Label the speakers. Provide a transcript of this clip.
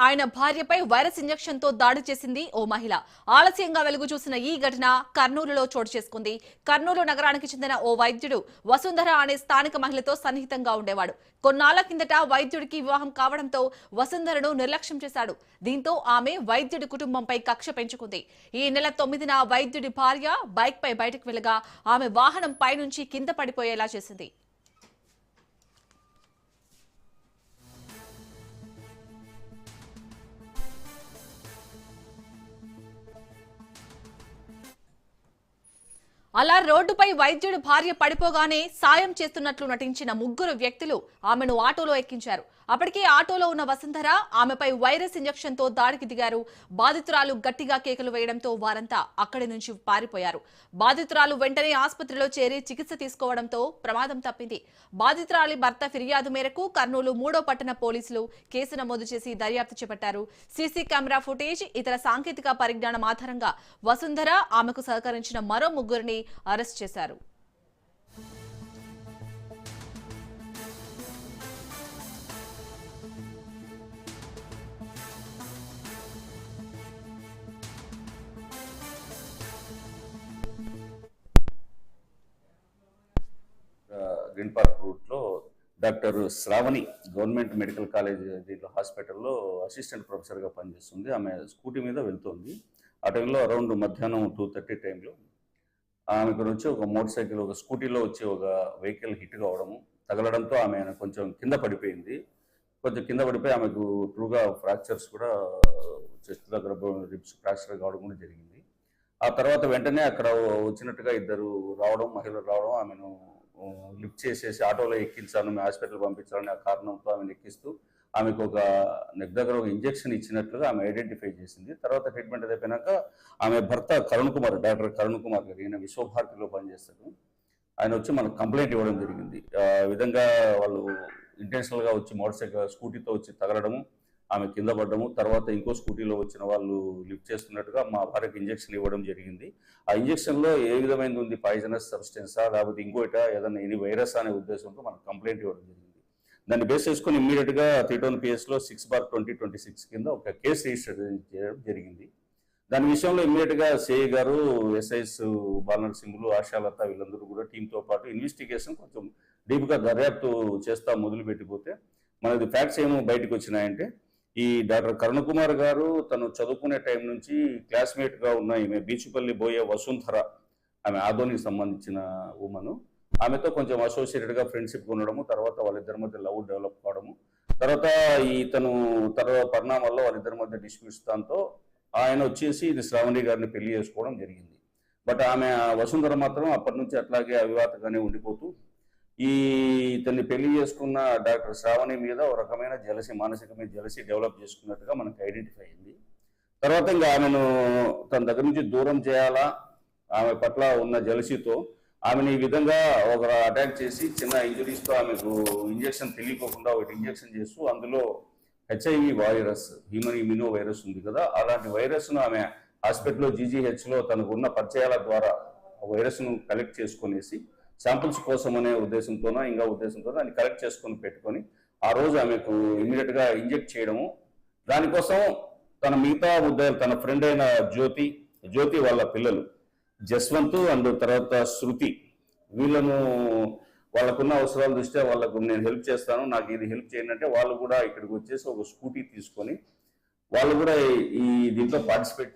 Speaker 1: ఆయన భార్యపై virus injection తో దాడి చేసింది ఓ మహిళ. ఆలస్యంగా వెలుగు చూసిన ఈ ఘటన కర్నూలులో చోటు చేసుకుంది. కర్నూలు నగరానికి చెందిన ఓ వైద్యుడు వసుంధర అనే స్థానిక మహిళతో సన్నిహితంగా ఉండేవాడు. కొన్నాళ్ల కిందట వైద్యుడికి వివాహం కావడంతో వసుంధరను నిర్లక్ష్యం చేశాడు. దీంతో ఆమె వైద్యుడి కుటుంబంపై కక్ష పెంచుకుంది. ఈ నెల 9న వైద్యుడి భార్య బైక్ పై బయటకు వెళ్లగా ఆమె వాహనం పైనుంచి కింద పడిపోయేలా చేసింది. అలా రోడ్డుపై వైద్యుడి భార్య పడిపోగానే సాయం చేస్తున్నట్లు నటించిన ముగ్గురు వ్యక్తులు ఆమెను ఆటోలో ఎక్కించారు. అప్పటికే ఆటోలో ఉన్న వసుంధర ఆమెపై వైరస్ ఇంజెక్షన్ తో దాడికి దిగారు. బాధితురాలు గట్టిగా కేకలు వేయడంతో వారంతా అక్కడి నుంచి పారిపోయారు. బాధితురాలు వెంటనే ఆసుపత్రిలో చేరి చికిత్స తీసుకోవడంతో ప్రమాదం తప్పింది. బాధితురాలి భర్త ఫిర్యాదు మేరకు కర్నూలు 3వ పట్టణ పోలీసులు కేసు నమోదు చేసి దర్యాప్తు చేపట్టారు. సీసీ కెమెరా ఫుటేజ్, ఇతర సాంకేతిక పరిజ్ఞానం ఆధారంగా వసుంధర, ఆమెకు సహకరించిన మరో ముగ్గురిని అరెస్ట్ చేశారు.
Speaker 2: గ్రీన్ పార్క్ రూట్ లో doctor Sravani government medical college దీంట్లో హాస్పిటల్లో అసిస్టెంట్ ప్రొఫెసర్గా పనిచేస్తుంది. ఆమె స్కూటీ మీద వెళ్తుంది. ఆ టైంలో అరౌండ్ మధ్యాహ్నం 2:30 టైంలో ఆమె నుంచి ఒక మోటార్ సైకిల్, ఒక స్కూటీలో వచ్చి ఒక వెహికల్ హిట్ కావడము, తగలడంతో ఆమె కొంచెం కింద పడిపోయింది. కొంచెం కింద పడిపోయి ఆమెకు ట్రూగా ఫ్రాక్చర్స్ కూడా, చెస్ట్ దగ్గర రిబ్స్ ఫ్రాక్చర్ కావడం కూడా జరిగింది. ఆ తర్వాత వెంటనే అక్కడ వచ్చినట్టుగా ఇద్దరు రావడం, మహిళలు రావడం, ఆమెను లిఫ్ట్ చేసేసి ఆటోలో ఎక్కించాను, మేము హాస్పిటల్ పంపించాలని ఆ కారణంతో ఆమెను ఎక్కిస్తూ ఆమెకు ఒక నెక్ దగ్గర ఒక ఇంజెక్షన్ ఇచ్చినట్లుగా ఆమె ఐడెంటిఫై చేసింది. తర్వాత ట్రీట్మెంట్ అయిపోయినాక ఆమె భర్త కరుణ్ కుమార్, డాక్టర్ కరుణ్ కుమార్ గారు, ఈయన విశ్వభారతిలో పనిచేస్తాడు, ఆయన వచ్చి మనకు కంప్లైంట్ ఇవ్వడం జరిగింది. ఆ విధంగా వాళ్ళు ఇంటెన్షనల్గా వచ్చి మోటార్ సైకిల్ స్కూటీతో వచ్చి తగలడము, ఆమె కింద పడ్డము, తర్వాత ఇంకో స్కూటీలో వచ్చిన వాళ్ళు లిఫ్ట్ చేస్తున్నట్టుగా మా భార్యకి ఇంజెక్షన్ ఇవ్వడం జరిగింది. ఆ ఇంజెక్షన్లో ఏ విధమైనది ఉంది, పాయిజనస్ సబ్స్టెన్సా లేకపోతే ఇంకోట ఏదైనా ఎనీ వైరస్ అనే ఉద్దేశంతో మనకు కంప్లైంట్ ఇవ్వడం జరిగింది. దాన్ని బేస్ చేసుకుని ఇమ్మీడియట్గా 3 PS లో 6/2026 కింద ఒక కేసు రిజిస్టర్ చేయడం జరిగింది. దాని విషయంలో ఇమ్మీడియట్గా సిఐ గారు, ఎస్ఐస్ బాలనరసింహులు, ఆశాలత వీళ్ళందరూ కూడా టీంతో పాటు ఇన్వెస్టిగేషన్ కొంచెం డీప్గా దర్యాప్తు చేస్తా మొదలుపెట్టిపోతే మనది ఫ్యాక్ట్స్ ఏమో బయటకు వచ్చినాయంటే, ఈ డాక్టర్ కరుణ్ కుమార్ గారు తను చదువుకునే టైం నుంచి క్లాస్మేట్గా ఉన్న ఈమె బీచుపల్లి బోయే వసుంధర, ఆమె ఆదోనికి సంబంధించిన ఉమను, ఆమెతో కొంచెం అసోసియేటెడ్గా ఫ్రెండ్షిప్ ఉండడము, తర్వాత వాళ్ళిద్దరి మధ్య లవ్ డెవలప్ కావడము, తర్వాత ఇతను తర్వాత పరిణామాల్లో వాళ్ళిద్దరి మధ్య డిస్ప్యూట్స్, దాంతో ఆయన వచ్చేసి ఇది శ్రావణి గారిని పెళ్లి చేసుకోవడం జరిగింది. బట్ ఆమె వసుంధర మాత్రం అప్పటి నుంచి అట్లాగే అవివాతగానే ఉండిపోతూ ఇతన్ని పెళ్లి చేసుకున్న డాక్టర్ శ్రావణి మీద ఒక రకమైన జలసి, మానసికమైన జలసి డెవలప్ చేసుకున్నట్టుగా మనకు ఐడెంటిఫై అయింది. తర్వాత ఇంకా ఆమెను తన దగ్గర నుంచి దూరం చేయాలా, ఆమె పట్ల ఉన్న జలసితో ఆమెను ఈ విధంగా ఒక అటాక్ చేసి చిన్న ఇంజరీస్తో ఆమెకు ఇంజెక్షన్ తెలియకోకుండా ఒకటి ఇంజెక్షన్ చేస్తూ అందులో HIV virus, human immuno virus ఉంది కదా, అలాంటి వైరస్ను ఆమె హాస్పిటల్లో GGHలో తనకు ఉన్న పరిచయాల ద్వారా వైరస్ను కలెక్ట్ చేసుకునేసి శాంపుల్స్ కోసం అనే ఉద్దేశంతోనో ఇంకా ఉద్దేశంతో దాన్ని కలెక్ట్ చేసుకొని పెట్టుకొని ఆ రోజు ఆమెకు ఇమ్మీడియట్గా ఇంజెక్ట్ చేయడము. దానికోసం తన మిగతా ఉద్యోగాలు, తన ఫ్రెండ్ అయిన జ్యోతి వాళ్ళ పిల్లలు జస్వంత్ అండ్ తర్వాత శృతి, వీళ్ళను వాళ్ళకున్న అవసరాల దృష్ట్యా వాళ్ళకు నేను హెల్ప్ చేస్తాను, నాకు ఇది హెల్ప్ చేయండి అంటే వాళ్ళు కూడా ఇక్కడికి వచ్చేసి ఒక స్కూటీ తీసుకొని వాళ్ళు కూడా ఈ దీంట్లో పార్టిసిపేట్